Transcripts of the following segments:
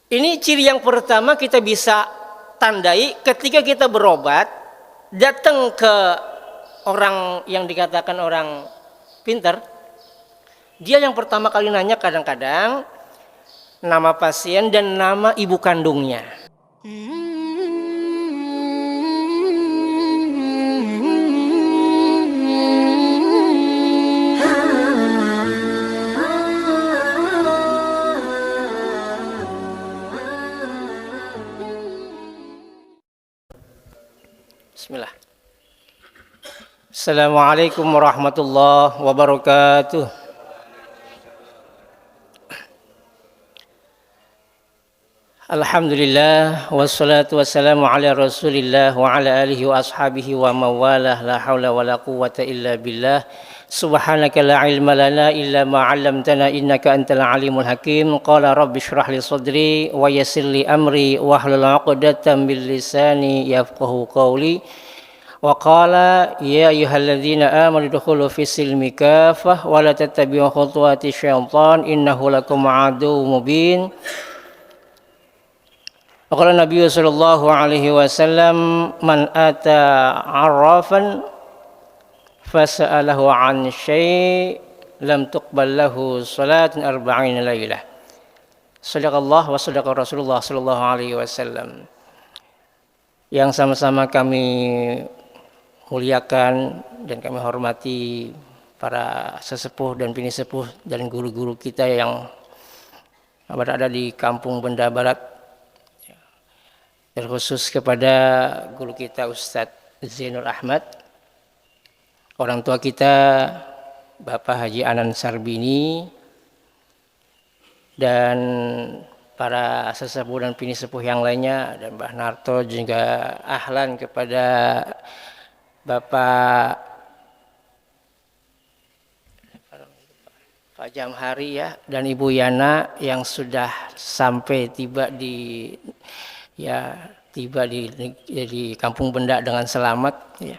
Ini ciri yang pertama kita bisa tandai ketika kita berobat, datang ke orang yang dikatakan orang pintar, dia yang pertama kali nanya kadang-kadang nama pasien dan nama ibu kandungnya. Bismillah. Assalamualaikum warahmatullahi wabarakatuh. Alhamdulillah wassalatu wassalamu ala Rasulillah wa ala alihi wa ashabihi wa mawalah, la haula wa la quwwata illa billah. Subhanaka la ilma lana illa ma 'allamtana innaka antal alimul hakim. Qala rabbi shrah li sadri wa yassir li amri wa hlul 'uqdatam bil lisani yafqahu qawli. Wa qala ya ayyuhalladzina amanu dukhulu fis silmi kafah wa la tattabi'u khutuwati syaitan innahu lakum aduwwun mubin. Qala Nabi sallallahu alaihi wasallam man ata 'arrafan fasa'alahu 'an syai' lam tuqbal lahu salatun arba'ina lailah. Shadaqallah wa shadaqa Rasulullah sallallahu alaihi wasallam. Yang sama-sama kami muliakan dan kami hormati para sesepuh dan bini sepuh dan guru-guru kita yang berada di Kampung Benda Barat, terkhusus kepada guru kita Ustadz Zainul Ahmad, orang tua kita Bapak Haji Anan Sarbini, dan para sesepuh dan bini sepuh yang lainnya, dan Mbah Narto juga ahlan kepada Bapak Pak Jamhari ya, dan Ibu Yana yang sudah sampai tiba di Kampung Benda dengan selamat ya.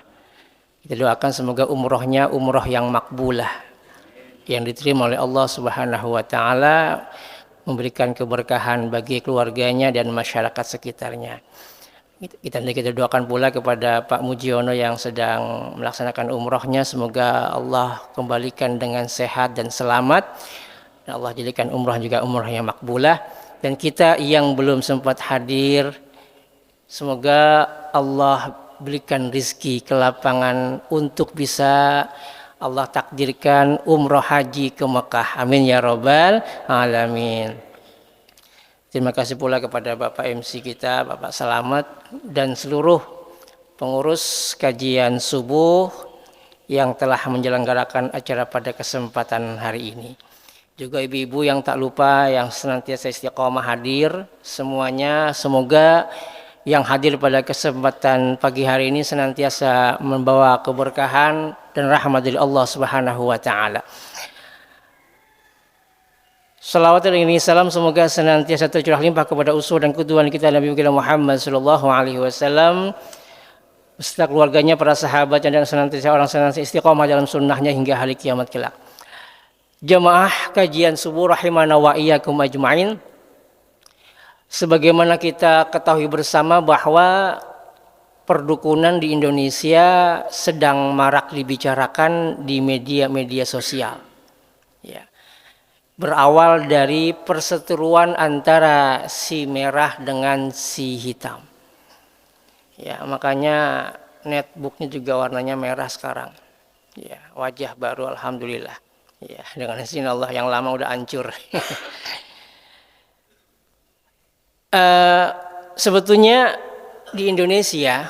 Kita doakan semoga umrohnya umroh yang makbulah, yang diterima oleh Allah Subhanahu wa taala, memberikan keberkahan bagi keluarganya dan masyarakat sekitarnya. Kita doakan pula kepada Pak Mujiono yang sedang melaksanakan umrohnya, semoga Allah kembalikan dengan sehat dan selamat, dan Allah jadikan umroh juga umroh yang makbulah. Dan kita yang belum sempat hadir, semoga Allah berikan rizki kelapangan untuk bisa Allah takdirkan umroh haji ke Mekah. Amin ya robbal alamin. Terima kasih pula kepada Bapak MC kita, Bapak Selamat, dan seluruh pengurus kajian subuh yang telah menyelenggarakan acara pada kesempatan hari ini. Juga ibu-ibu yang tak lupa yang senantiasa istiqomah hadir, semuanya semoga yang hadir pada kesempatan pagi hari ini senantiasa membawa keberkahan dan rahmat dari Allah Subhanahu wa taala. Salawat dan salam semoga senantiasa tercurah limpah kepada uswah dan qudwah kita Nabi Muhammad sallallahu alaihi wasallam, beserta keluarganya, para sahabat dan senantiasa istiqomah dalam sunnahnya hingga hari kiamat kelak. Jamaah kajian subuh rahimana wa iyyakum ajmain. Sebagaimana kita ketahui bersama bahwa perdukunan di Indonesia sedang marak dibicarakan di media-media sosial. Ya. Berawal dari perseteruan antara si merah dengan si hitam. Ya, makanya netbooknya juga warnanya merah sekarang. Ya, wajah baru alhamdulillah. Ya, dengan izin Allah yang lama udah hancur. Sebetulnya di Indonesia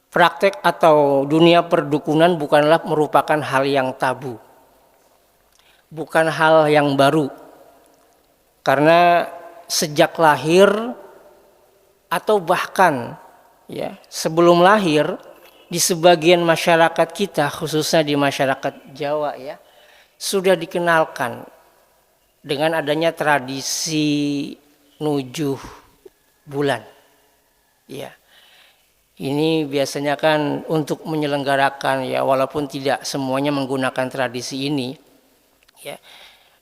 praktek atau dunia perdukunan bukanlah merupakan hal yang tabu. Bukan hal yang baru, karena sejak lahir atau bahkan ya sebelum lahir di sebagian masyarakat kita, khususnya di masyarakat Jawa ya, sudah dikenalkan dengan adanya tradisi nujuh bulan. Ya, ini biasanya kan untuk menyelenggarakan ya, walaupun tidak semuanya menggunakan tradisi ini. Ya,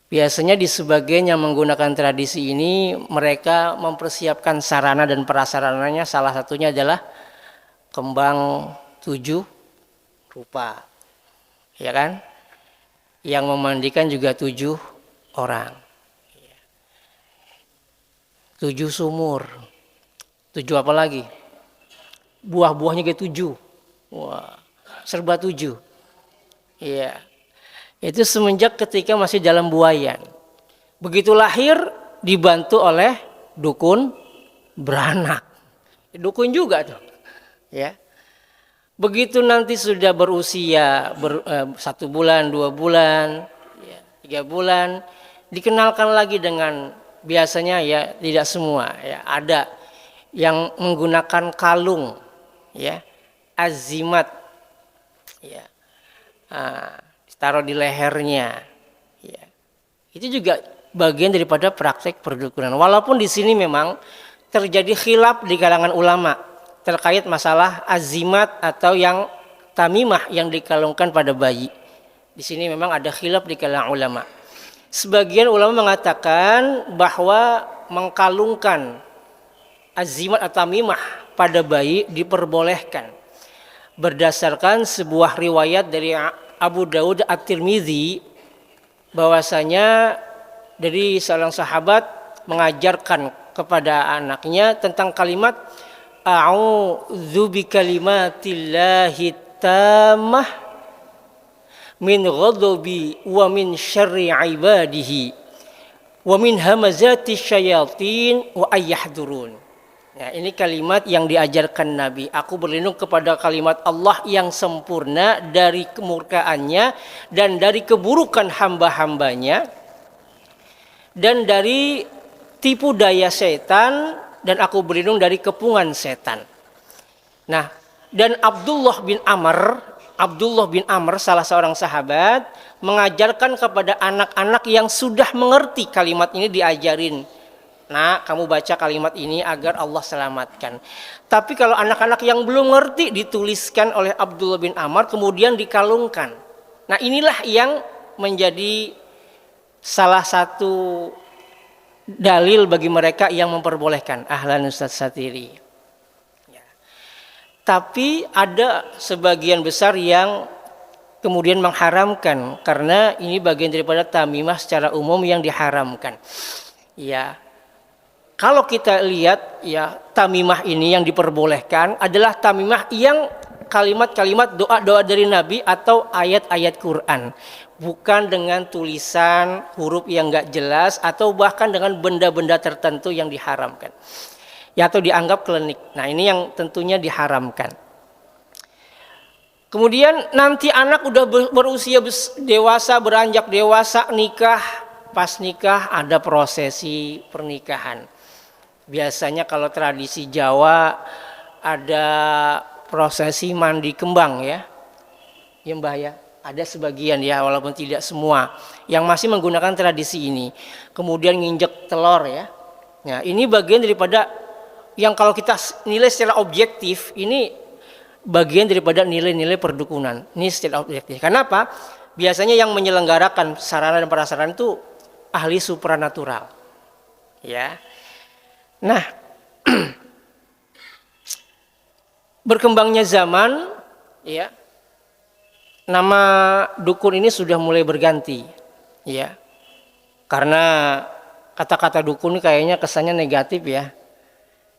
Biasanya di sebagian yang menggunakan tradisi ini mereka mempersiapkan sarana dan prasarananya, salah satunya adalah kembang 7 rupa, ya kan? Yang memandikan juga 7 orang, 7 sumur, 7 apa lagi? Buah-buahnya kayak 7, wah, serba 7, iya. Itu semenjak ketika masih dalam buayan. Begitu lahir dibantu oleh dukun beranak. Dukun juga tuh, ya. Begitu nanti sudah berusia 1 bulan, 2 bulan, ya, 3 bulan, dikenalkan lagi dengan, biasanya ya tidak semua, ya, ada yang menggunakan kalung, ya, azimat, ya. Taruh di lehernya, ya. Itu juga bagian daripada praktek perdukunan. Walaupun di sini memang terjadi khilaf di kalangan ulama terkait masalah azimat atau yang tamimah yang dikalungkan pada bayi. Di sini memang ada khilaf di kalangan ulama. Sebagian ulama mengatakan bahwa mengkalungkan azimat atau tamimah pada bayi diperbolehkan berdasarkan sebuah riwayat dari Abu Daud At-Tirmidzi, bahwasanya dari seorang sahabat mengajarkan kepada anaknya tentang kalimat a'udzu bikalimatillahi tammah min ghadabi wa min syarri ibadihi wa min hamazati syayatin wa ayyahdurun. Ya, ini kalimat yang diajarkan Nabi. Aku berlindung kepada kalimat Allah yang sempurna dari kemurkaannya dan dari keburukan hamba-hambanya dan dari tipu daya setan, dan aku berlindung dari kepungan setan. Nah, dan Abdullah bin Amr salah seorang sahabat mengajarkan kepada anak-anak yang sudah mengerti kalimat ini, diajarin, nah, kamu baca kalimat ini agar Allah selamatkan. Tapi kalau anak-anak yang belum ngerti, dituliskan oleh Abdullah bin Amr kemudian dikalungkan. Nah, inilah yang menjadi salah satu dalil bagi mereka yang memperbolehkan. Ahlan Ustaz Satiri. Ya. Tapi ada sebagian besar yang kemudian mengharamkan, karena ini bagian daripada tamimah secara umum yang diharamkan. Ya. Kalau kita lihat, ya, tamimah ini yang diperbolehkan adalah tamimah yang kalimat-kalimat doa-doa dari Nabi atau ayat-ayat Quran, bukan dengan tulisan huruf yang enggak jelas atau bahkan dengan benda-benda tertentu yang diharamkan, ya, atau dianggap klinik. Nah, ini yang tentunya diharamkan. Kemudian nanti anak udah berusia dewasa, beranjak dewasa, nikah. Pas nikah ada prosesi pernikahan. Biasanya kalau tradisi Jawa ada prosesi mandi kembang, ya. Ya Mbah, ya. Ada sebagian, ya, walaupun tidak semua yang masih menggunakan tradisi ini. Kemudian nginjek telur, ya. Nah, ini bagian daripada yang kalau kita nilai secara objektif, ini bagian daripada nilai-nilai perdukunan. Ini secara objektif. Kenapa? Biasanya yang menyelenggarakan sarana dan prasarana itu ahli supranatural, ya. Nah, berkembangnya zaman, ya, nama dukun ini sudah mulai berganti, ya, karena kata-kata dukun kayaknya kesannya negatif, ya,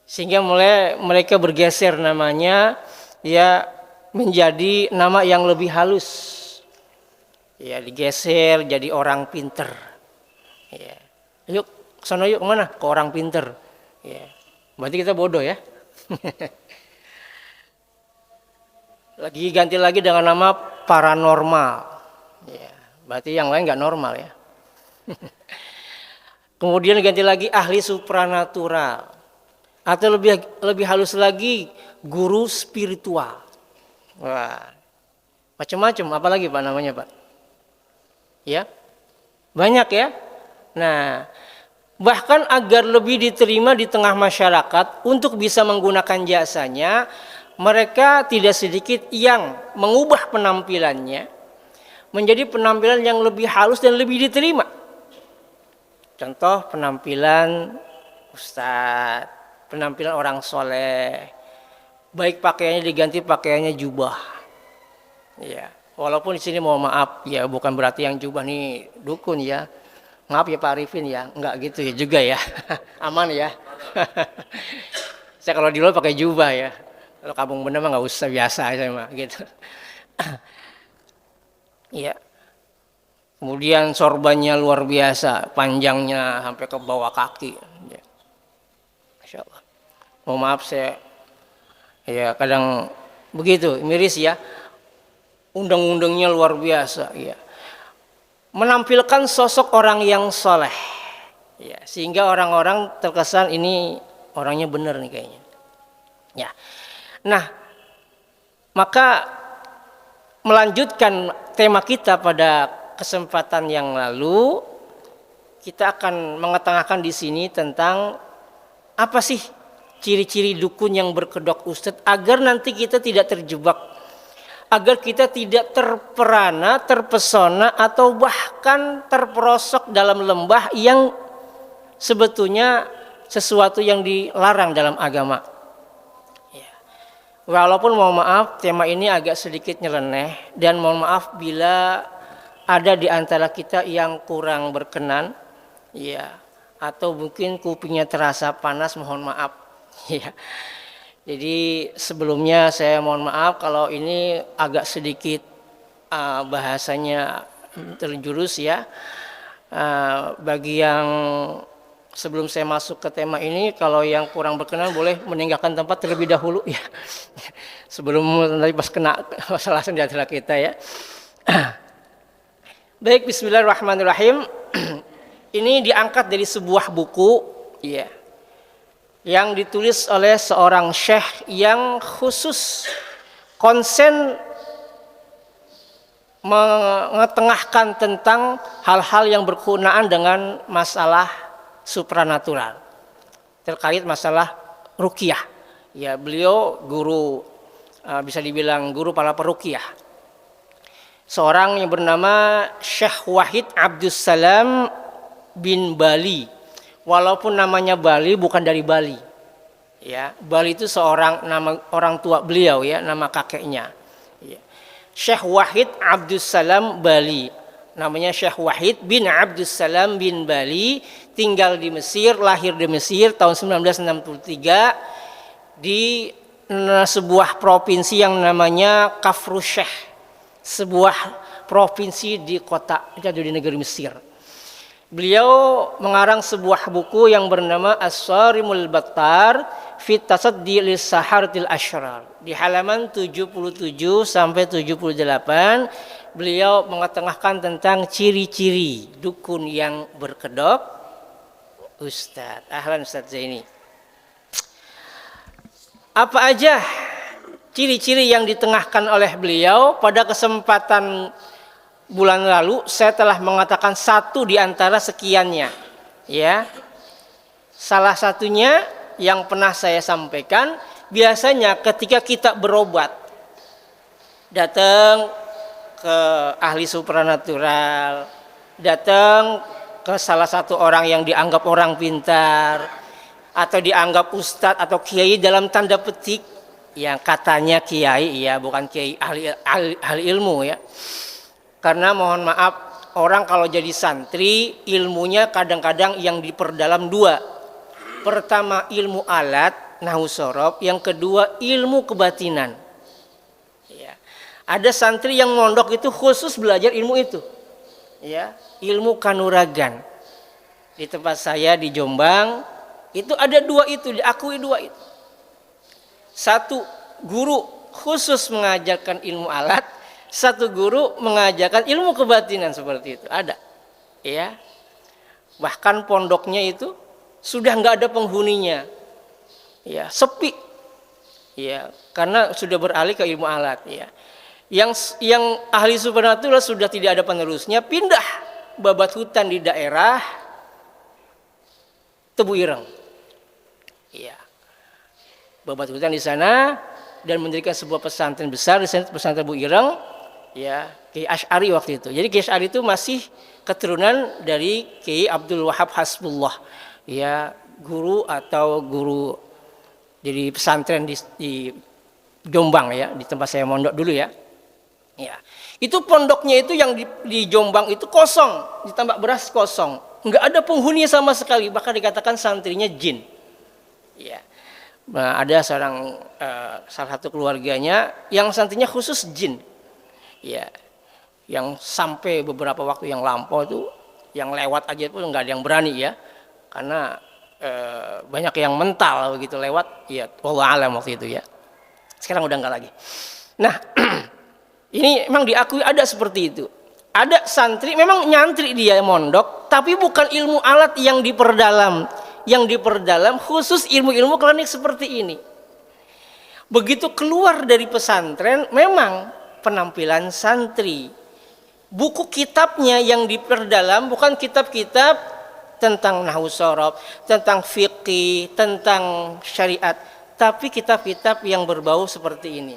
sehingga mulai mereka bergeser namanya, ya, menjadi nama yang lebih halus, ya, digeser jadi orang pinter, ya. Yuk sana, yuk kemana? Ke orang pinter. Ya, berarti kita bodoh, ya. Lagi ganti lagi dengan nama paranormal. Ya, berarti yang lain nggak normal, ya. Kemudian ganti lagi ahli supranatural, atau lebih halus lagi guru spiritual. Wah, macam-macam. Apalagi Pak namanya, Pak? Ya, banyak, ya. Nah, bahkan agar lebih diterima di tengah masyarakat untuk bisa menggunakan jasanya, mereka tidak sedikit yang mengubah penampilannya menjadi penampilan yang lebih halus dan lebih diterima. Contoh penampilan ustadz, penampilan orang soleh, baik pakaiannya diganti pakaiannya jubah. Ya, walaupun di sini mohon maaf ya, bukan berarti yang jubah nih dukun ya. Maaf ya Pak Arifin ya, enggak gitu ya juga ya. Aman ya. Saya kalau di luar pakai jubah ya. Kalau kampung bener mah nggak usah, biasa aja mah gitu. Iya. Kemudian sorbannya luar biasa, panjangnya sampai ke bawah kaki. Ya. Masya Allah. Mohon maaf saya ya kadang begitu, miris ya. Undang-undangnya luar biasa ya. Menampilkan sosok orang yang soleh. Ya, sehingga orang-orang terkesan ini orangnya benar nih kayaknya. Ya. Nah, maka melanjutkan tema kita pada kesempatan yang lalu, kita akan mengetengahkan di sini tentang apa sih ciri-ciri dukun yang berkedok ustadz, agar nanti kita tidak terjebak, agar kita tidak terperana, terpesona, atau bahkan terperosok dalam lembah yang sebetulnya sesuatu yang dilarang dalam agama. Walaupun mohon maaf tema ini agak sedikit nyeleneh, dan mohon maaf bila ada di antara kita yang kurang berkenan, ya, atau mungkin kupingnya terasa panas, mohon maaf, ya. Jadi sebelumnya saya mohon maaf kalau ini agak sedikit bahasanya terjurus ya. Bagi yang sebelum saya masuk ke tema ini, kalau yang kurang berkenan boleh meninggalkan tempat terlebih dahulu ya. Sebelum nanti pas kena masalah di antara kita ya. Baik, bismillahirrahmanirrahim. Ini diangkat dari sebuah buku ya, yang ditulis oleh seorang syekh yang khusus konsen mengetengahkan tentang hal-hal yang berkenaan dengan masalah supranatural, terkait masalah ruqyah. Ya, beliau guru, bisa dibilang guru para peruqyah. Seorang yang bernama Syekh Wahid Abdussalam bin Bali. Walaupun namanya Bali, bukan dari Bali. Ya, Bali itu seorang nama orang tua beliau ya, nama kakeknya. Ya. Syekh Wahid Abdussalam Bali. Namanya Syekh Wahid bin Abdussalam bin Bali, tinggal di Mesir, lahir di Mesir tahun 1963 di sebuah provinsi yang namanya Kafrus Syekh, sebuah provinsi di kota di negeri Mesir. Beliau mengarang sebuah buku yang bernama As-Sarimul Battar fi Tasaddi lis-Saharatil Asyrar. Di halaman 77 sampai 78 beliau mengetengahkan tentang ciri-ciri dukun yang berkedok ustadz. Ahlan Ustadz Zaini. Apa aja ciri-ciri yang ditengahkan oleh beliau? Pada kesempatan bulan lalu saya telah mengatakan satu di antara sekiannya ya. Salah satunya yang pernah saya sampaikan, biasanya ketika kita berobat, datang ke ahli supranatural, datang ke salah satu orang yang dianggap orang pintar atau dianggap ustadz atau kiai dalam tanda petik, yang katanya kiai ya, bukan kiai ahli ilmu ya. Karena mohon maaf, orang kalau jadi santri ilmunya kadang-kadang yang diperdalam dua. Pertama ilmu alat nahwu shorof, yang kedua ilmu kebatinan. Ya. Ada santri yang mondok itu khusus belajar ilmu itu, ya, ilmu kanuragan. Di tempat saya di Jombang itu ada dua itu, diakui dua itu. Satu guru khusus mengajarkan ilmu alat, satu guru mengajarkan ilmu kebatinan, seperti itu ada ya. Bahkan pondoknya itu sudah nggak ada penghuninya ya, sepi ya, karena sudah beralih ke ilmu alat ya. Yang ahli supranatural sudah tidak ada penerusnya, pindah babat hutan di daerah Tebu Ireng ya, babat hutan di sana, dan mendirikan sebuah pesantren besar di sana, pesantren Tebu Ireng ya. Kiai Asy'ari waktu itu. Jadi Kiai Asy'ari itu masih keturunan dari Kiai Abdul Wahab Hasbullah. Ya, guru atau guru jadi pesantren di Jombang ya, di tempat saya mondok dulu ya. Ya. Itu pondoknya itu yang di Jombang itu kosong, di Tambak Beras kosong. Enggak ada penghuni sama sekali, bahkan dikatakan santrinya jin. Ya. Nah, ada salah satu keluarganya yang santrinya khusus jin. Ya. Yang sampai beberapa waktu yang lampau itu yang lewat aja pun enggak ada yang berani ya. Karena banyak yang mental begitu lewat ya, wallahu alam waktu itu ya. Sekarang udah enggak lagi. Nah, ini memang diakui ada seperti itu. Ada santri memang nyantri dia mondok, tapi bukan ilmu alat yang diperdalam. Yang diperdalam khusus ilmu-ilmu klinik seperti ini. Begitu keluar dari pesantren, memang penampilan santri. Buku kitabnya yang diperdalam bukan kitab-kitab tentang nahwu shorof, tentang fikih, tentang syariat, tapi kitab-kitab yang berbau seperti ini.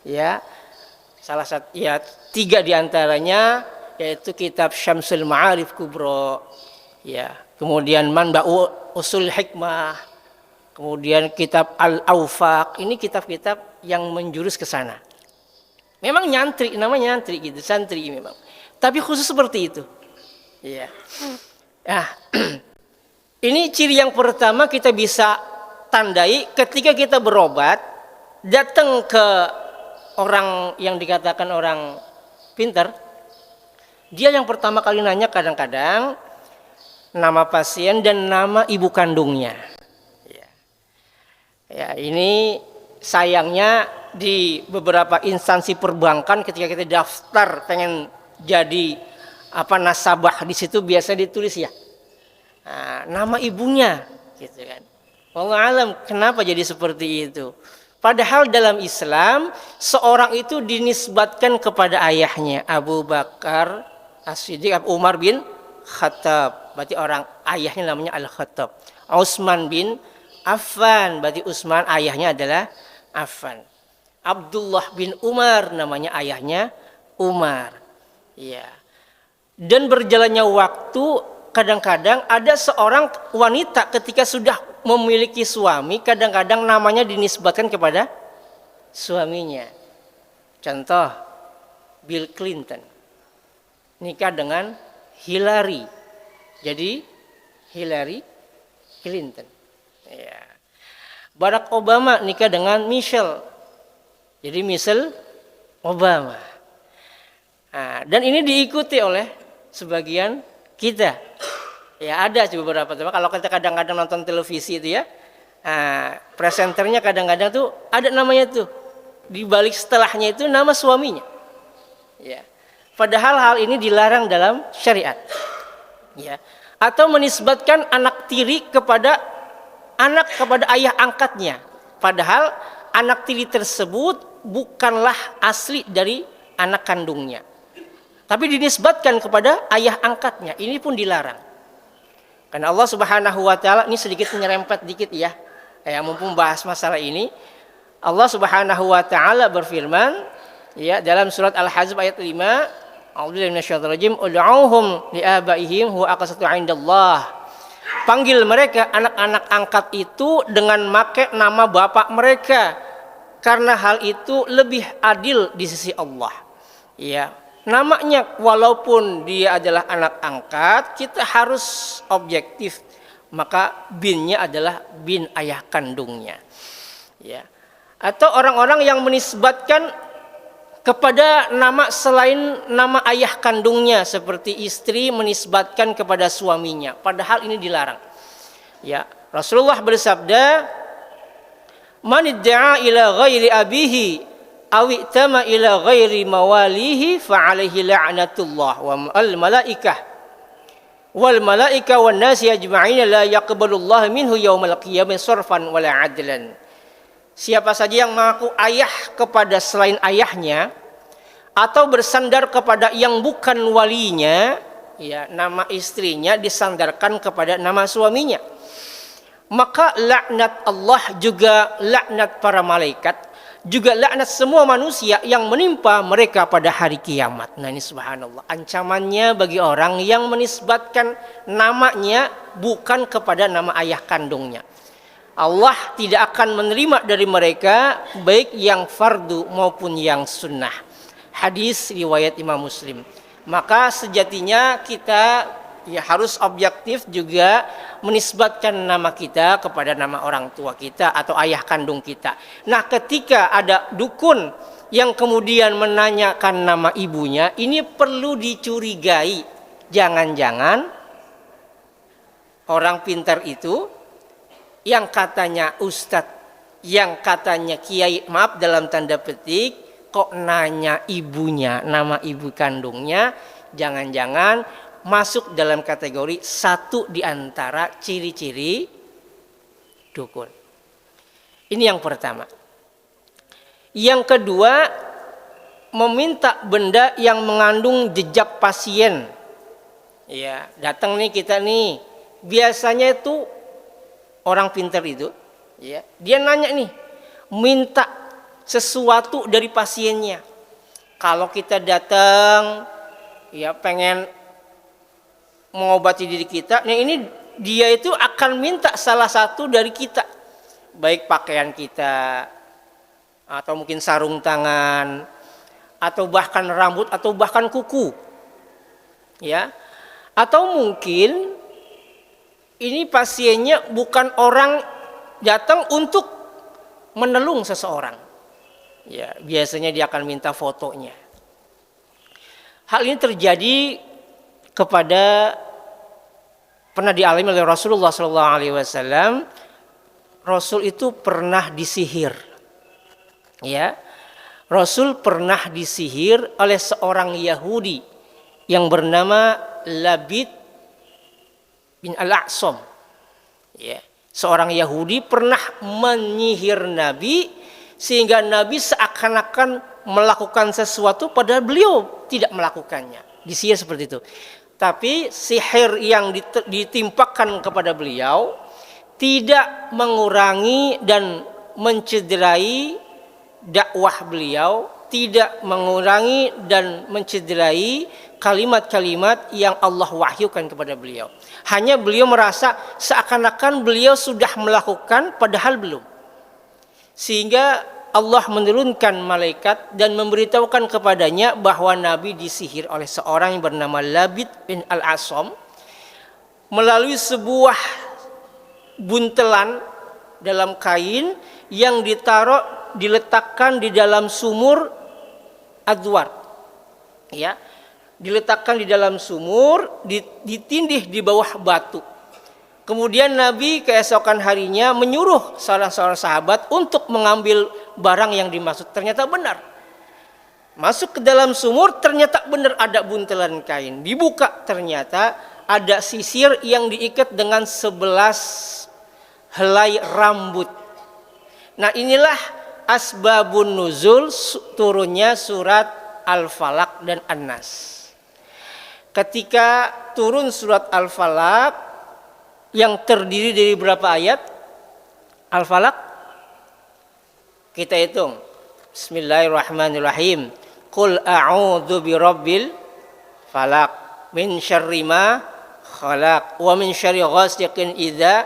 Ya. Salah satu ya 3 diantaranya yaitu kitab Syamsul Ma'arif Kubro, ya, kemudian Manba'u Usul Hikmah, kemudian kitab Al-Awfaq. Ini kitab-kitab yang menjurus ke sana. Memang nyantri, namanya nyantri gitu, santri memang. Tapi khusus seperti itu. Ya. Nah, ini ciri yang pertama kita bisa tandai ketika kita berobat, datang ke orang yang dikatakan orang pintar, dia yang pertama kali nanya kadang-kadang nama pasien dan nama ibu kandungnya. Ya, ini sayangnya di beberapa instansi perbankan ketika kita daftar pengen jadi nasabah di situ biasa ditulis ya, nah, nama ibunya, gitu kan. Wallahu alam kenapa jadi seperti itu. Padahal dalam Islam seorang itu dinisbatkan kepada ayahnya, Abu Bakar As-Siddiq, Umar bin Khattab, berarti orang ayahnya namanya Al-Khattab. Utsman bin Affan, berarti Utsman ayahnya adalah Affan. Abdullah bin Umar namanya ayahnya Umar. Ya. Dan berjalannya waktu kadang-kadang ada seorang wanita ketika sudah memiliki suami, kadang-kadang namanya dinisbatkan kepada suaminya. Contoh, Bill Clinton nikah dengan Hillary, jadi Hillary Clinton. Ya. Barack Obama nikah dengan Michelle, jadi Michelle Obama. Nah, dan ini diikuti oleh sebagian kita. Ya ada beberapa teman. Kalau kita kadang-kadang nonton televisi itu ya, presenternya kadang-kadang tuh ada namanya tuh di balik setelahnya itu nama suaminya. Ya. Padahal hal ini dilarang dalam syariat. Ya. Atau menisbatkan anak tiri kepada ayah angkatnya. Padahal anak tiri tersebut bukanlah asli dari anak kandungnya, tapi dinisbatkan kepada ayah angkatnya. Ini pun dilarang. Karena Allah Subhanahu wa taala, ini sedikit menyerempet dikit ya. Mumpung bahas masalah ini, Allah Subhanahu wa taala berfirman ya dalam surat Al-Hazb ayat 5, A'udzubillahi minasyaitonir rajim, ud'uuhum li'abaihim huwa aqsatu 'indallah. Panggil mereka anak-anak angkat itu dengan make nama bapak mereka, karena hal itu lebih adil di sisi Allah. Ya. Namanya walaupun dia adalah anak angkat, kita harus objektif. Maka binnya adalah bin ayah kandungnya. Ya. Atau orang-orang yang menisbatkan kepada nama selain nama ayah kandungnya, seperti istri menisbatkan kepada suaminya, padahal ini dilarang. Ya, Rasulullah bersabda, "Man idda'a ila ghairi abihi awi tama ila ghairi mawalihi fa alaihi la'natullah wal malaika wan nasi ajma'in la yaqbalullahu minhu yaumal qiyamah sarfan wala adlan." Siapa saja yang mengaku ayah kepada selain ayahnya atau bersandar kepada yang bukan walinya, ya, nama istrinya disandarkan kepada nama suaminya, maka laknat Allah juga laknat para malaikat juga laknat semua manusia yang menimpa mereka pada hari kiamat. Nah ini subhanallah, ancamannya bagi orang yang menisbatkan namanya bukan kepada nama ayah kandungnya. Allah tidak akan menerima dari mereka baik yang fardu maupun yang sunnah. Hadis riwayat Imam Muslim. Maka sejatinya kita harus objektif juga menisbatkan nama kita kepada nama orang tua kita atau ayah kandung kita. Nah, ketika ada dukun yang kemudian menanyakan nama ibunya, ini perlu dicurigai. Jangan-jangan orang pintar itu yang katanya ustadz, yang katanya kiai, maaf dalam tanda petik, kok nanya ibunya, nama ibu kandungnya, jangan-jangan masuk dalam kategori satu di antara ciri-ciri dukun. Ini yang pertama. Yang kedua, meminta benda yang mengandung jejak pasien. Ya, datang nih kita nih, biasanya itu orang pintar itu, ya, dia nanya nih, minta sesuatu dari pasiennya. Kalau kita datang, ya pengen mengobati diri kita, nah ini dia itu akan minta salah satu dari kita, baik pakaian kita, atau mungkin sarung tangan, atau bahkan rambut, atau bahkan kuku, ya, atau mungkin ini pasiennya bukan orang datang untuk menelung seseorang, ya, biasanya dia akan minta fotonya. Hal ini terjadi kepada pernah dialami oleh Rasulullah SAW. Rasul itu pernah disihir, ya. Rasul pernah disihir oleh seorang Yahudi yang bernama Labid bin Al-A'sam, ya. Seorang Yahudi pernah menyihir Nabi sehingga Nabi seakan-akan melakukan sesuatu padahal beliau tidak melakukannya. Disihir seperti itu. Tapi sihir yang ditimpakan kepada beliau tidak mengurangi dan mencederai dakwah beliau, tidak mengurangi dan mencederai kalimat-kalimat yang Allah wahyukan kepada beliau. Hanya beliau merasa seakan-akan beliau sudah melakukan padahal belum. Sehingga Allah menurunkan malaikat dan memberitahukan kepadanya bahwa Nabi disihir oleh seorang yang bernama Labid bin Al-A'sam melalui sebuah buntelan dalam kain yang diletakkan di dalam sumur adwar, ya, diletakkan di dalam sumur, ditindih di bawah batu. Kemudian Nabi keesokan harinya menyuruh salah seorang sahabat untuk mengambil barang yang dimaksud. Ternyata benar. Masuk ke dalam sumur, ternyata benar ada buntelan kain. Dibuka, ternyata ada sisir yang diikat dengan 11 helai rambut. Nah, inilah asbabun nuzul turunnya surat Al-Falaq dan An-Nas. Ketika turun surat Al-Falaq yang terdiri dari berapa ayat? Al-Falaq kita hitung. Bismillahirrahmanirrahim. Qul a'udzu birabbil falaq min syarri ma khalaq wa min syarri ghasiqin idza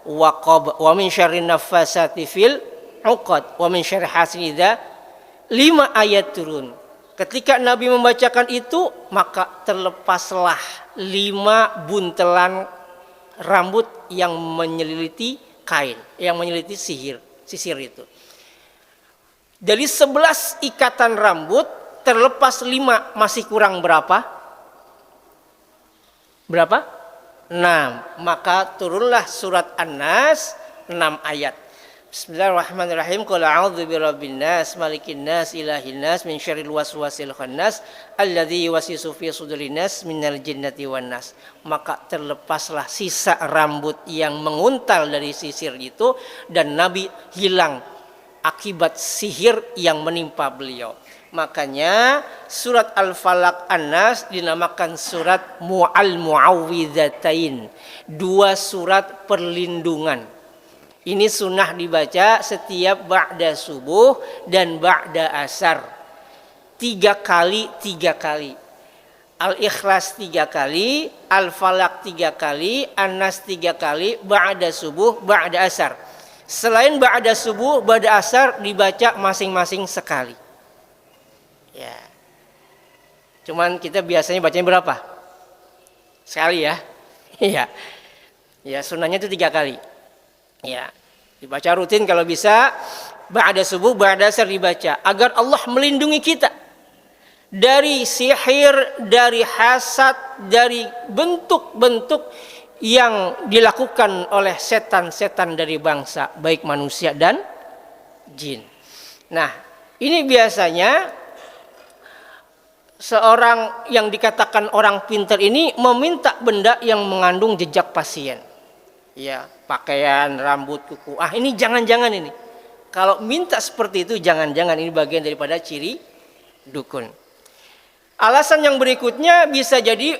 waqab wa min syarri naffasati fil 'uqad wa min syarri hasidin idza. 5 ayat turun. Ketika Nabi membacakan itu, maka terlepaslah 5 buntelan rambut yang menyeliliti kain, yang menyeliliti sisir itu. Dari 11 ikatan rambut terlepas 5, masih kurang berapa? Berapa? 6. Maka turunlah surat An-Nas 6 ayat. Bismillahirrahmanirrahim. Qul a'udzu birabbin nas, malikin nas, ilahin nas, min syarril waswasil khannas, alladzi yuwaswisu fi sudurin nas minal jinnati wan nas. Maka terlepaslah sisa rambut yang menguntal dari sisir itu dan Nabi hilang akibat sihir yang menimpa beliau. Makanya surat Al-Falaq An-Nas dinamakan surat Mu'al-Mu'awwidzatain, 2 surat perlindungan Ini sunnah dibaca setiap ba'da subuh dan ba'da asar. 3 kali. Al-Ikhlas 3 kali, Al-Falaq 3 kali, An-Nas 3 kali, ba'da subuh, ba'da asar. Selain ba'da subuh, ba'da asar dibaca masing-masing sekali. Ya. Cuman kita biasanya bacanya berapa? Sekali ya. Iya. Ya, sunnahnya itu 3 kali. Ya. Dibaca rutin kalau bisa, ba'da subuh, ba'da asar dibaca agar Allah melindungi kita dari sihir, dari hasad, dari bentuk-bentuk yang dilakukan oleh setan-setan dari bangsa baik manusia dan jin. Nah, ini biasanya seorang yang dikatakan orang pintar ini meminta benda yang mengandung jejak pasien. Ya, pakaian, rambut, kuku. Ini jangan-jangan ini. Kalau minta seperti itu jangan-jangan ini bagian daripada ciri dukun. Alasan yang berikutnya bisa jadi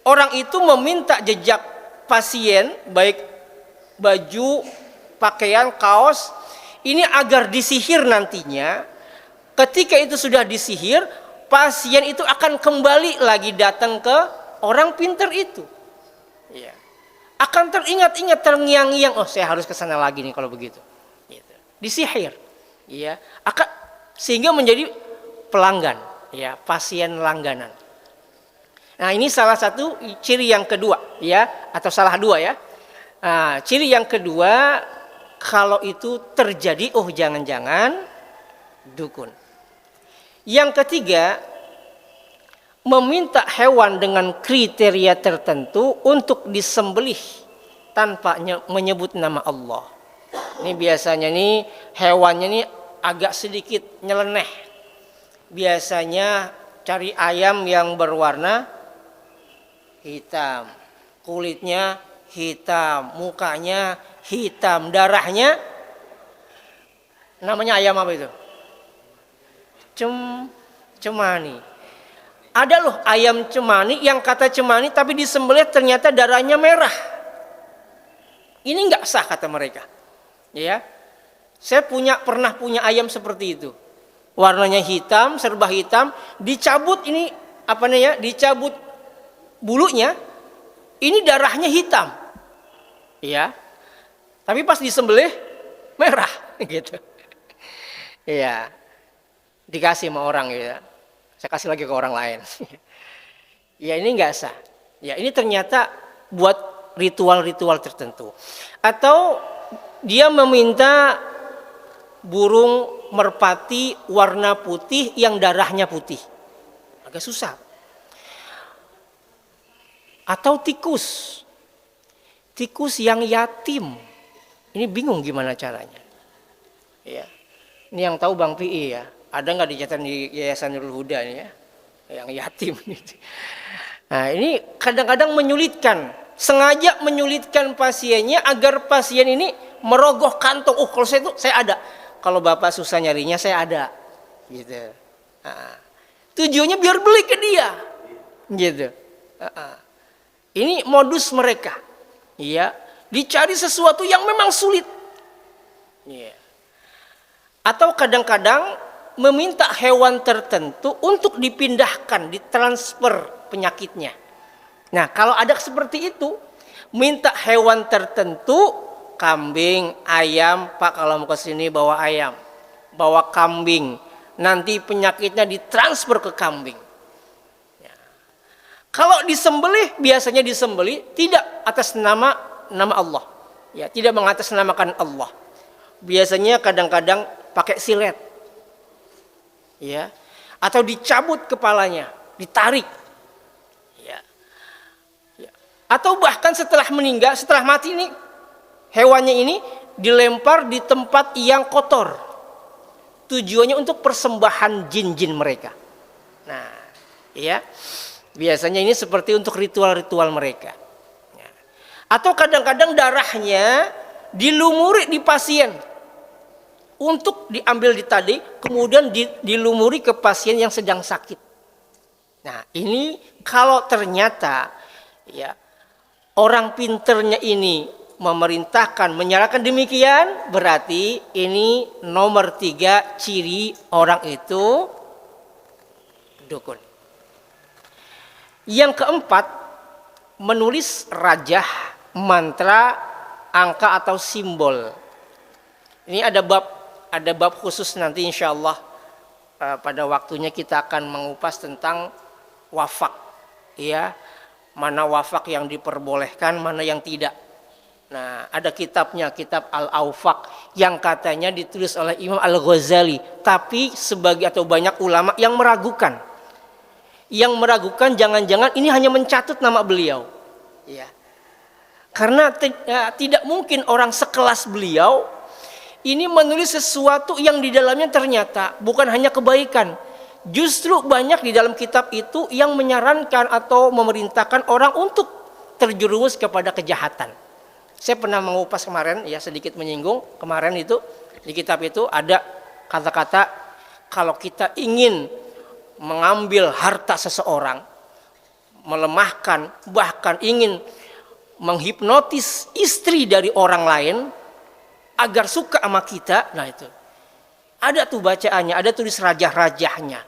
orang itu meminta jejak pasien, baik baju, pakaian, kaos, ini agar disihir nantinya. Ketika itu sudah disihir, pasien itu akan kembali lagi datang ke orang pintar itu. Ya. Akan teringat-ingat, terngiang-ngiang, oh saya harus ke sana lagi nih kalau begitu. Gitu. Disihir. Ya. Sehingga menjadi pelanggan. Ya, pasien langganan. Nah, ini salah satu ciri yang kedua, ya, atau salah dua ya. Nah, ciri yang kedua, kalau itu terjadi, oh jangan-jangan dukun. Yang ketiga, meminta hewan dengan kriteria tertentu untuk disembelih tanpa menyebut nama Allah. Ini biasanya nih hewannya nih agak sedikit nyeleneh. Biasanya cari ayam yang berwarna hitam, kulitnya hitam, mukanya hitam, darahnya namanya ayam apa itu? Cemani. Ada loh ayam cemani yang kata cemani tapi disembelih ternyata darahnya merah. Ini nggak sah kata mereka. Ya, saya pernah punya ayam seperti itu. Warnanya hitam, serba hitam, dicabut ini apa namanya? Dicabut bulunya, ini darahnya hitam. Ya. Tapi pas disembelih merah gitu. Iya. Dikasih sama orang gitu. Saya kasih lagi ke orang lain. Ya ini enggak sah. Ya ini ternyata buat ritual-ritual tertentu. Atau dia meminta burung merpati warna putih yang darahnya putih. Agak susah. Atau tikus. Tikus yang yatim. Ini bingung gimana caranya. Ya. Ini yang tahu Bang Pi ya. Ada nggak dicatat di Yayasan Nurul Huda ini ya? Yang yatim. Nah ini kadang-kadang menyulitkan. Sengaja menyulitkan pasiennya agar pasien ini merogoh kantong. Oh kalau saya ada. Kalau bapak susah nyarinya saya ada, gitu. Tujuannya biar beli ke dia, gitu. Ini modus mereka, ya. Dicari sesuatu yang memang sulit, ya. Atau kadang-kadang meminta hewan tertentu untuk dipindahkan, ditransfer penyakitnya. Nah kalau ada seperti itu, minta hewan tertentu. Kambing, ayam, Pak kalau mau ke sini bawa ayam, bawa kambing, nanti penyakitnya ditransfer ke kambing. Ya. Kalau disembelih, biasanya disembelih tidak atas nama Allah, ya tidak mengatasnamakan Allah. Biasanya kadang-kadang pakai silet, ya, atau dicabut kepalanya, ditarik, ya. Ya. Atau bahkan setelah meninggal, setelah mati ini. Hewannya ini dilempar di tempat yang kotor. Tujuannya untuk persembahan jin-jin mereka. Nah, ya. Biasanya ini seperti untuk ritual-ritual mereka. Atau kadang-kadang darahnya dilumuri di pasien. Untuk diambil di tadi, kemudian dilumuri ke pasien yang sedang sakit. Nah, ini kalau ternyata ya orang pinternya ini memerintahkan, menyalahkan demikian, berarti ini nomor 3 ciri orang itu dukun. Yang keempat, menulis rajah, mantra, angka atau simbol. Ini ada bab khusus nanti insya Allah pada waktunya kita akan mengupas tentang wafak, ya, mana wafak yang diperbolehkan, mana yang tidak. Nah, ada kitabnya, kitab Al-Awfaq yang katanya ditulis oleh Imam Al-Ghazali, tapi sebagai atau banyak ulama yang meragukan. Yang meragukan jangan-jangan ini hanya mencatut nama beliau. Ya. Karena tidak mungkin orang sekelas beliau ini menulis sesuatu yang di dalamnya ternyata bukan hanya kebaikan. Justru banyak di dalam kitab itu yang menyarankan atau memerintahkan orang untuk terjerumus kepada kejahatan. Saya pernah mengupas kemarin, ya sedikit menyinggung kemarin itu di kitab itu ada kata-kata kalau kita ingin mengambil harta seseorang, melemahkan, bahkan ingin menghipnotis istri dari orang lain agar suka sama kita, nah itu ada tuh bacaannya, ada tulis rajah-rajahnya.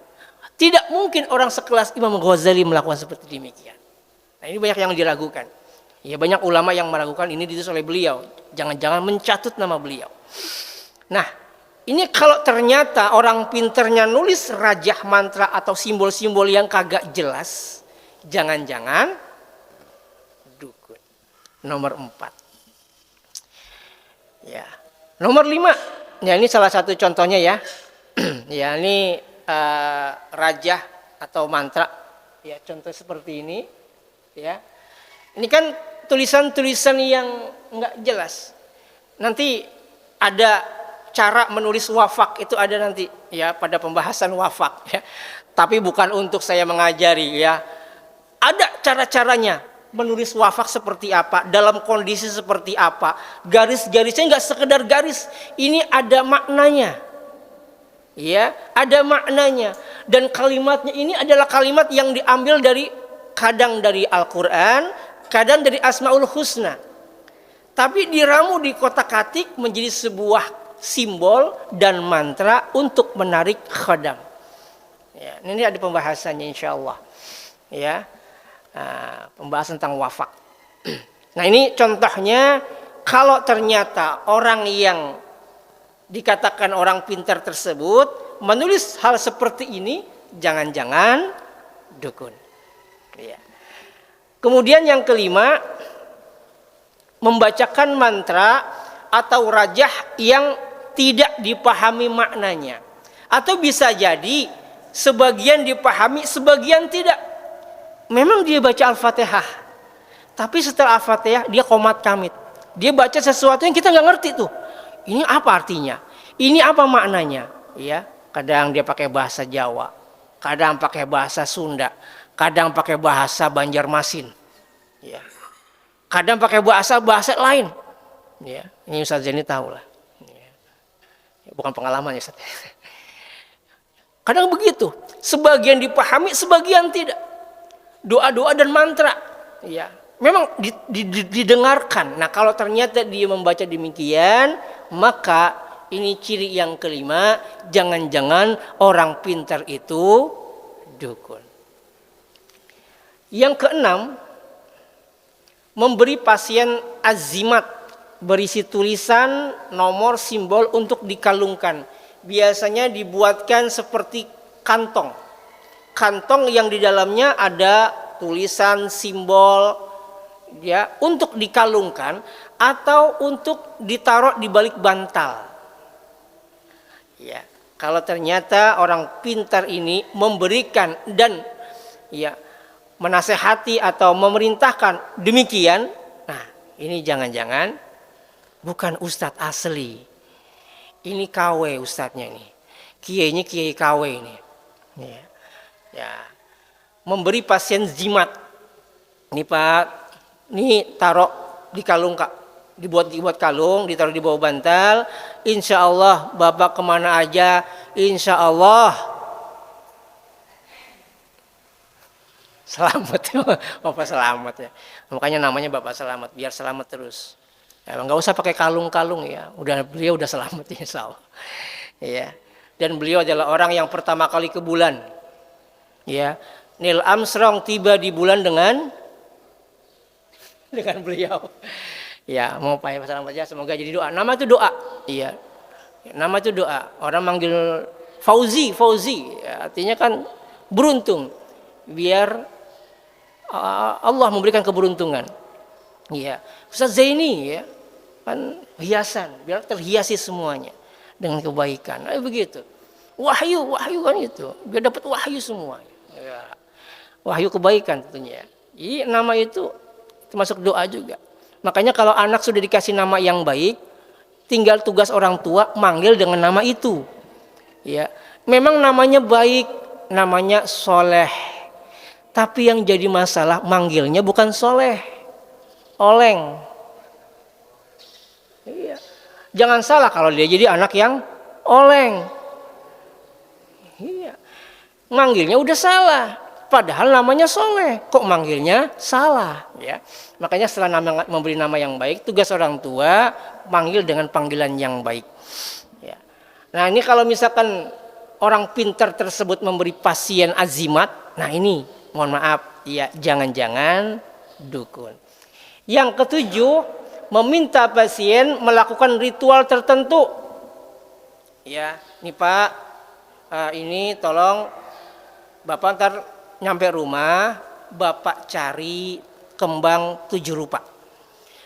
Tidak mungkin orang sekelas Imam Ghazali melakukan seperti demikian. Nah ini banyak yang diragukan. Ya banyak ulama yang meragukan ini ditulis oleh beliau. Jangan-jangan mencatut nama beliau. Nah ini kalau ternyata orang pinternya nulis rajah, mantra atau simbol-simbol yang kagak jelas, jangan-jangan dukun. Nomor 4. Ya. Nomor 5. Ya ini salah satu contohnya ya. Ya ini rajah atau mantra. Ya contoh seperti ini. Ya. Ini kan tulisan-tulisan yang enggak jelas. Nanti ada cara menulis wafak, itu ada nanti ya pada pembahasan wafak ya. Tapi bukan untuk saya mengajari ya. Ada cara-caranya menulis wafak seperti apa, dalam kondisi seperti apa. Garis-garisnya enggak sekedar garis, ini ada maknanya. Ya, ada maknanya. Dan kalimatnya ini adalah kalimat yang diambil dari kadang dari Al-Qur'an, kadang dari Asmaul Husna, tapi diramu di kotak-katik menjadi sebuah simbol dan mantra untuk menarik khadam. Ya, ini ada pembahasannya insya Allah. Ya, pembahasan tentang wafak. Nah ini contohnya kalau ternyata orang yang dikatakan orang pintar tersebut menulis hal seperti ini, jangan-jangan dukun. Ya. Kemudian yang kelima, membacakan mantra atau rajah yang tidak dipahami maknanya. Atau bisa jadi sebagian dipahami, sebagian tidak. Memang dia baca Al-Fatihah, tapi setelah Al-Fatihah dia qomat kamit. Dia baca sesuatu yang kita nggak ngerti tuh. Ini apa artinya? Ini apa maknanya? Ya, kadang dia pakai bahasa Jawa, kadang pakai bahasa Sunda, kadang pakai bahasa Banjarmasin, ya. Kadang pakai bahasa lain, ya. Ini Ustaz Zaini tahu lah, ya. Bukan pengalaman ya Ustaz. Kadang begitu, sebagian dipahami, sebagian tidak. Doa-doa dan mantra, ya. Memang didengarkan. Nah kalau ternyata dia membaca demikian, maka ini ciri yang kelima, jangan-jangan orang pintar itu dukun. Yang keenam, memberi pasien azimat berisi tulisan, nomor, simbol untuk dikalungkan. Biasanya dibuatkan seperti kantong. Kantong yang di dalamnya ada tulisan, simbol, ya, untuk dikalungkan atau untuk ditaruh di balik bantal. Ya, kalau ternyata orang pintar ini memberikan dan ya menasehati atau memerintahkan demikian, nah ini jangan-jangan bukan ustadz asli, ini KW ustadznya ini, kiainya kiai KW ini, ya, memberi pasien jimat, ini Pak, ini taruh di kalung Kak. Dibuat kalung, ditaruh di bawah bantal. Insya Allah Bapak kemana aja, insya Allah selamat. Bapak selamat ya. Makanya namanya Bapak Selamat, biar selamat terus. Nggak usah pakai kalung-kalung ya. Beliau udah selamat insya Allah. Ya. Dan beliau adalah orang yang pertama kali ke bulan. Ya. Neil Armstrong tiba di bulan dengan beliau. Ya, mau pakai pasangan aja semoga jadi doa. Nama itu doa. Iya. Nama itu doa. Orang manggil Fauzi, ya, artinya kan beruntung. Biar Allah memberikan keberuntungan. Iya. Ustaz Zaini ya, kan hiasan, biar terhiasi semuanya dengan kebaikan. Begitu. Wahyu kan itu, biar dapat wahyu semua. Ya. Wahyu kebaikan tentunya. Jadi nama itu termasuk doa juga. Makanya kalau anak sudah dikasih nama yang baik, tinggal tugas orang tua manggil dengan nama itu. Ya, memang namanya baik, namanya soleh. Tapi yang jadi masalah manggilnya bukan soleh, oleng. Iya. Jangan salah kalau dia jadi anak yang oleng. Iya. Manggilnya udah salah. Padahal namanya soleh, kok manggilnya salah. Ya. Makanya setelah memberi nama yang baik, tugas orang tua manggil dengan panggilan yang baik. Ya. Nah ini kalau misalkan orang pintar tersebut memberi pasien azimat, nah ini mohon maaf, ya jangan-jangan dukun. Yang ketujuh, meminta pasien melakukan ritual tertentu. Ya, nih Pak, ini tolong Bapak ntar nyampe rumah, Bapak cari kembang 7 rupa.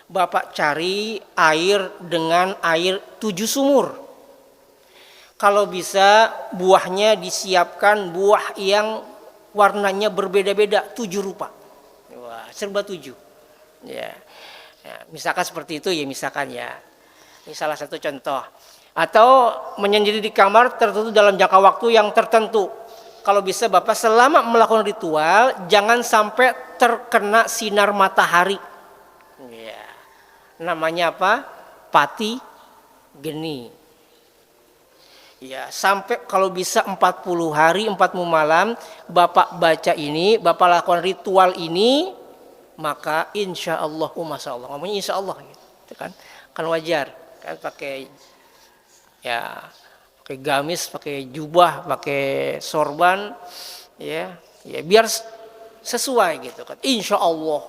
Bapak cari air dengan air 7 sumur. Kalau bisa buahnya disiapkan buah yang warnanya berbeda-beda 7 rupa. Wah, serba 7. Ya. Ya, misalkan seperti itu ya misalkan ya. Ini salah satu contoh. Atau menyendiri di kamar tertentu dalam jangka waktu yang tertentu. Kalau bisa Bapak selama melakukan ritual jangan sampai terkena sinar matahari. Ya. Namanya apa? Pati geni. Ya, sampai kalau bisa 40 hari 40 malam Bapak baca ini, Bapak lakukan ritual ini, maka insya Allah, masya Allah, ngomongnya insya Allah gitu kan wajar kan pakai ya pakai gamis, pakai jubah, pakai sorban, ya biar sesuai gitu kan, insya Allah.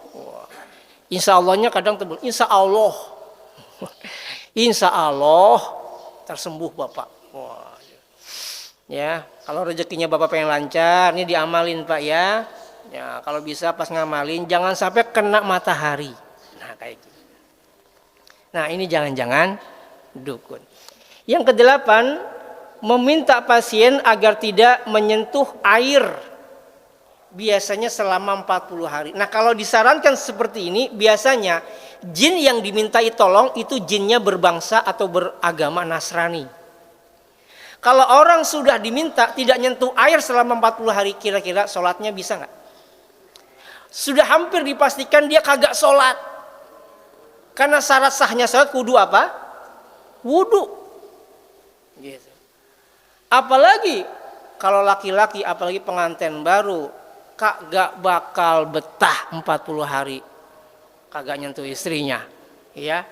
Insya Allahnya kadang tebal, insya Allah, insya Allah tersembuh Bapak. Wah. Ya, kalau rezekinya Bapak pengen lancar, ini diamalin Pak ya. Ya, kalau bisa pas ngamalin jangan sampai kena matahari. Nah, kayak gitu. Nah, ini jangan-jangan dukun. Yang kedelapan, meminta pasien agar tidak menyentuh air. Biasanya selama 40 hari. Nah, kalau disarankan seperti ini, biasanya jin yang dimintai tolong itu jinnya berbangsa atau beragama Nasrani. Kalau orang sudah diminta tidak nyentuh air selama 40 hari, kira-kira sholatnya bisa nggak? Sudah hampir dipastikan dia kagak sholat. Karena syarat sahnya sholat kudu apa? Wudu. Gitu. Apalagi kalau laki-laki, apalagi pengantin baru, kagak bakal betah 40 hari kagak nyentuh istrinya. Iya.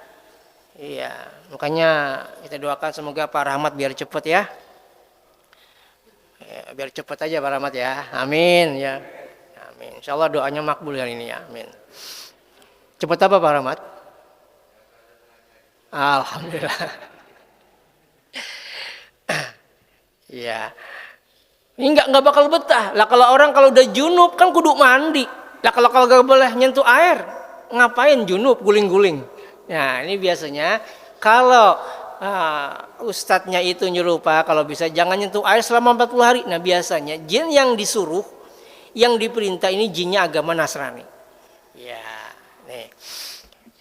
Iya, makanya kita doakan semoga Pak Rahmat biar cepet ya. Biar cepet aja Pak Rahmat ya. Amin ya. Amin. Insya Allah doanya makbul hari ini ya. Amin. Cepet apa Pak Rahmat? Alhamdulillah. Iya. Ini nggak bakal betah. Lah kalau orang kalau udah junub kan kudu mandi. Lah kalau nggak boleh nyentuh air, ngapain junub guling-guling? Nah ini biasanya kalau ustadznya itu nyuruh Pak kalau bisa jangan nyentuh air selama 40 hari. Nah biasanya jin yang disuruh, yang diperintah ini jinnya agama Nasrani. Ya, nih.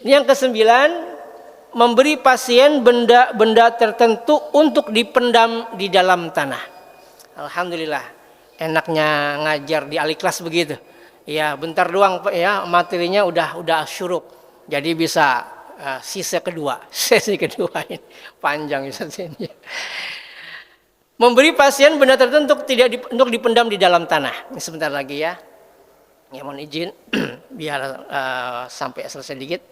Ini yang ke-9, memberi pasien benda-benda tertentu untuk dipendam di dalam tanah. Alhamdulillah, enaknya ngajar di Al-Ikhlas begitu. Ya bentar doang ya materinya udah syuruk. Jadi bisa sesi kedua ini panjang ini. Memberi pasien benda tertentu untuk dipendam di dalam tanah. Ini sebentar lagi ya. Ya mohon izin biar sampai selesai dikit.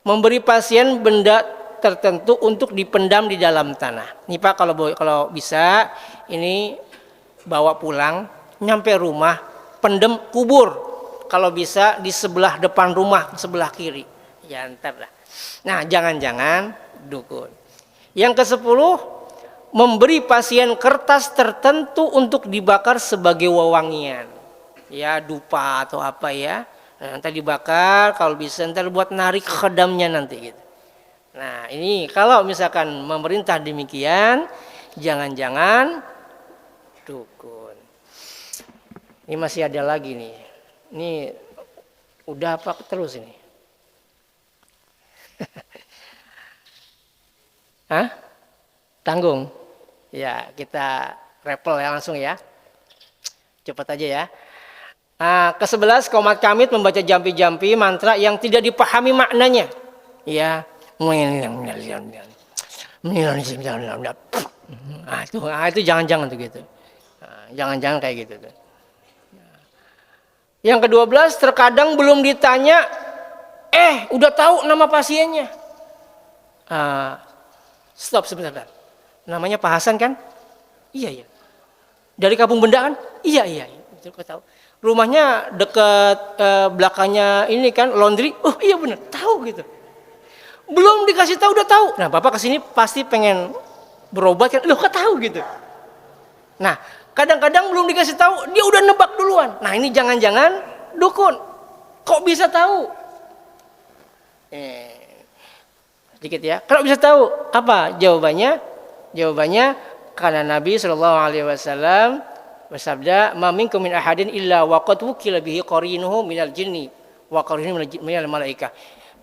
memberi pasien benda tertentu untuk dipendam di dalam tanah. Nih Pak, kalau bisa ini bawa pulang, nyampe rumah, pendem, kubur. Kalau bisa di sebelah depan rumah, sebelah kiri. Ya ntar lah. Nah, jangan-jangan dukun. Yang ke-10, memberi pasien kertas tertentu untuk dibakar sebagai wewangian. Ya, dupa atau apa ya. Nah, ntar dibakar, kalau bisa ntar buat narik khadamnya nanti gitu. Nah, ini kalau misalkan memerintah demikian, jangan-jangan dukun. Ini masih ada lagi nih. Ini udah apa terus ini? Hah? Tanggung? Ya, kita repel ya langsung ya. Cepat aja ya. Nah, ke-11, Qomat Kamit membaca jampi-jampi mantra yang tidak dipahami maknanya. Ya. Itu jangan-jangan tuh gitu. Jangan-jangan kayak gitu tuh. Yang ke-12, terkadang belum ditanya, udah tahu nama pasiennya. Stop sebentar. Namanya Pak Hasan kan? Iya. Dari Kampung Benda kan? Iya. Itu kau tahu. Rumahnya dekat belakangnya ini kan laundry. Oh iya benar, tahu gitu. Belum dikasih tahu udah tahu. Nah, Bapak kesini pasti pengen berobat kan? Loh, kok tahu gitu. Nah, kadang-kadang belum dikasih tahu, dia udah nebak duluan. Nah, ini jangan-jangan dukun. Kok bisa tahu? Sedikit ya. Kalau bisa tahu, apa jawabannya? Jawabannya karena Nabi Shallallahu Alaihi Wasallam bersabda, "Ma minkum min ahadin illa waqad wukila bihi qarinuhu minal jinni wa qarinuhu minal malaikah."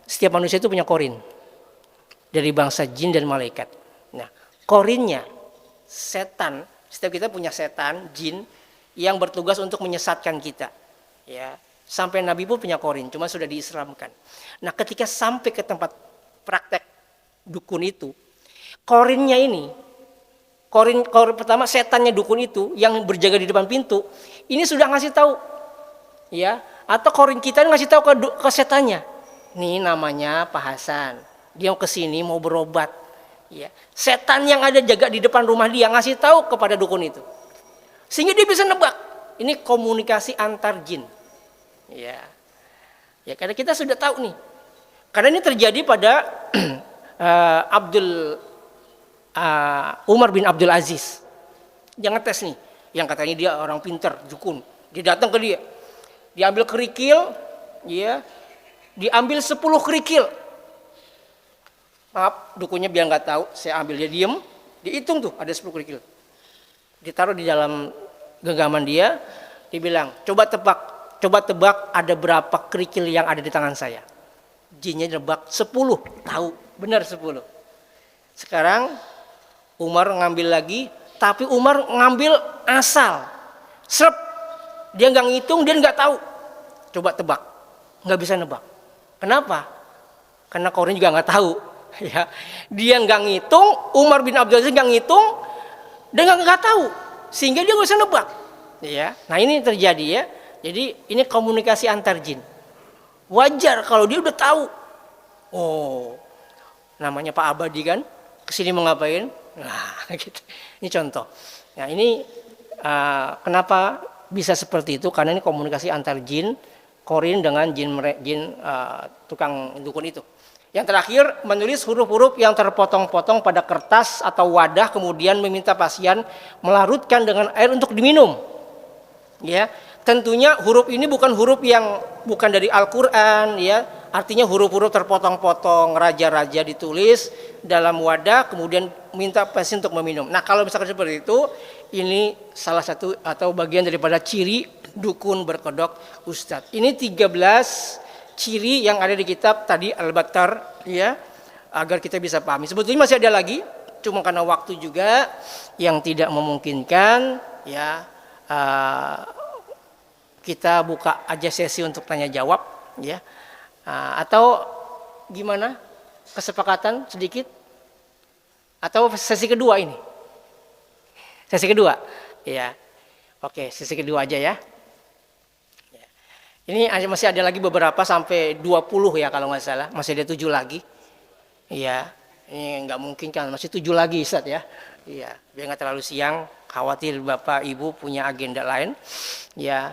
Setiap manusia itu punya korin dari bangsa jin dan malaikat. Nah, korinnya setan. Setiap kita punya setan, jin yang bertugas untuk menyesatkan kita. Ya, sampai Nabi pun punya korin, cuma sudah diislamkan. Nah, ketika sampai ke tempat praktek dukun itu, korinnya ini, korin pertama setannya dukun itu yang berjaga di depan pintu, ini sudah ngasih tahu, ya, atau korin kita ngasih tahu ke setannya. Nih namanya Pak Hasan, dia mau kesini mau berobat. Ya. Setan yang ada jaga di depan rumah dia ngasih tahu kepada dukun itu, sehingga dia bisa nebak. Ini komunikasi antar jin. Ya, karena kita sudah tahu nih. Karena ini terjadi pada Umar bin Abdul Aziz. Jangan tes nih, yang katanya dia orang pintar, dukun. Dia datang ke dia, diambil kerikil, ya. Diambil 10 kerikil. Maaf, dukunnya biar nggak tahu, saya ambil, dia diem, dihitung tuh ada 10 kerikil. Ditaruh di dalam genggaman dia, dibilang, coba tebak ada berapa kerikil yang ada di tangan saya. Jinnya nebak 10, tahu, benar 10. Sekarang Umar ngambil lagi, tapi Umar ngambil asal. Serep, dia nggak ngitung, dia nggak tahu. Coba tebak, nggak bisa nebak. Kenapa? Karena korin juga nggak tahu, ya. Dia nggak ngitung, Umar bin Abdul Aziz nggak ngitung, dia nggak tahu, sehingga dia nggak bisa nebak, ya. Nah ini terjadi ya. Jadi ini komunikasi antar jin. Wajar kalau dia udah tahu. Oh, namanya Pak Abadi kan, kesini mau ngapain? Nah, gitu. Ini contoh. Nah ini kenapa bisa seperti itu? Karena ini komunikasi antar jin. Korin dengan jin tukang dukun itu. Yang terakhir, menulis huruf-huruf yang terpotong-potong pada kertas atau wadah, kemudian meminta pasien melarutkan dengan air untuk diminum. Ya, tentunya huruf ini bukan huruf yang bukan dari Al-Qur'an, ya. Artinya huruf-huruf terpotong-potong, raja-raja ditulis dalam wadah, kemudian minta pasien untuk meminum. Nah, kalau misalkan seperti itu, ini salah satu atau bagian daripada ciri dukun berkedok ustadz. Ini 13 ciri yang ada di kitab tadi Al-Battar, ya, agar kita bisa pahami. Sebetulnya masih ada lagi, cuma karena waktu juga yang tidak memungkinkan, ya, kita buka aja sesi untuk tanya jawab, ya, atau gimana, kesepakatan sedikit, atau sesi kedua ini, sesi kedua, ya, oke, sesi kedua aja ya. Ini masih ada lagi beberapa sampai 20 ya kalau nggak salah. Masih ada 7 lagi. Iya, ini nggak mungkin kan, masih 7 lagi Ustaz ya. Iya, biar nggak terlalu siang, khawatir Bapak Ibu punya agenda lain. Ya,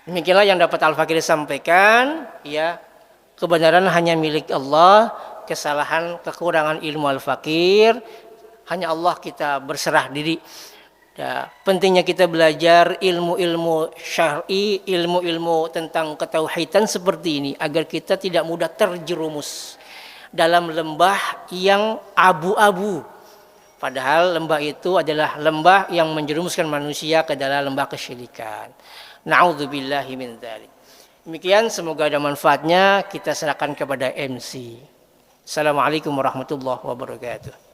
demikianlah yang dapat Al-Fakir sampaikan. Ya, kebenaran hanya milik Allah, kesalahan, kekurangan ilmu Al-Fakir, hanya Allah kita berserah diri. Ya, pentingnya kita belajar ilmu-ilmu syar'i, ilmu-ilmu tentang ketauhidan seperti ini agar kita tidak mudah terjerumus dalam lembah yang abu-abu. Padahal lembah itu adalah lembah yang menjerumuskan manusia ke dalam lembah kesyirikan. Na'udzubillahi min dzalik. Demikian, semoga ada manfaatnya. Kita serahkan kepada MC. Assalamualaikum warahmatullahi wabarakatuh.